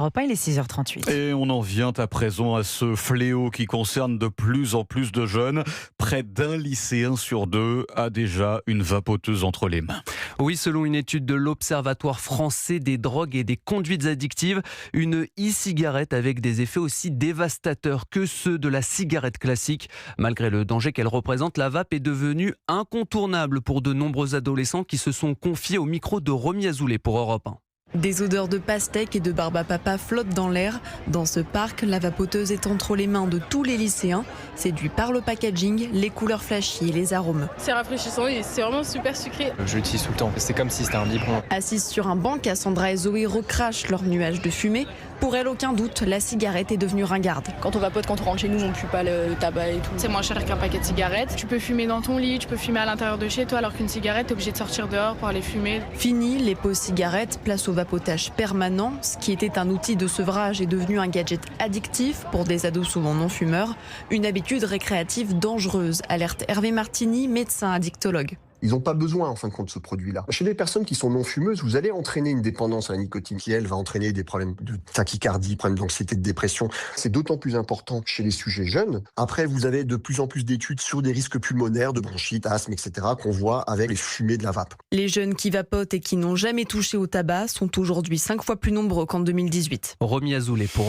Europe 1, il est 6h38. Et on en vient à présent à ce fléau qui concerne de plus en plus de jeunes. Près d'un lycéen sur deux a déjà une vapoteuse entre les mains. Oui, selon une étude de l'Observatoire français des drogues et des conduites addictives, une e-cigarette avec des effets aussi dévastateurs que ceux de la cigarette classique. Malgré le danger qu'elle représente, la vape est devenue incontournable pour de nombreux adolescents qui se sont confiés au micro de Romy Azoulay pour Europe 1. Des odeurs de pastèque et de barbe à papa flottent dans l'air. Dans ce parc, la vapoteuse est entre les mains de tous les lycéens. Séduits par le packaging, les couleurs flashy et les arômes. C'est rafraîchissant et c'est vraiment super sucré. Je l'utilise tout le temps, c'est comme si c'était un biberon. Assises sur un banc, Cassandra et Zoé recrachent leur nuage de fumée. Pour elle, aucun doute, la cigarette est devenue ringarde. Quand on vapote, quand on rentre chez nous, on pue pas le tabac et tout. C'est moins cher qu'un paquet de cigarettes. Tu peux fumer dans ton lit, tu peux fumer à l'intérieur de chez toi, alors qu'une cigarette, t'es obligé de sortir dehors pour aller fumer. Fini les pauses cigarettes, place au vapotage permanent. Ce qui était un outil de sevrage est devenu un gadget addictif pour des ados souvent non-fumeurs. Une habitude récréative dangereuse, alerte Hervé Martini, médecin addictologue. Ils n'ont pas besoin, en fin de compte, de ce produit-là. Chez les personnes qui sont non-fumeuses, vous allez entraîner une dépendance à la nicotine qui, elle, va entraîner des problèmes de tachycardie, problèmes d'anxiété, de dépression. C'est d'autant plus important chez les sujets jeunes. Après, vous avez de plus en plus d'études sur des risques pulmonaires, de bronchite, asthme, etc., qu'on voit avec les fumées de la vape. Les jeunes qui vapotent et qui n'ont jamais touché au tabac sont aujourd'hui 5 fois plus nombreux qu'en 2018. Romy Azoulay pour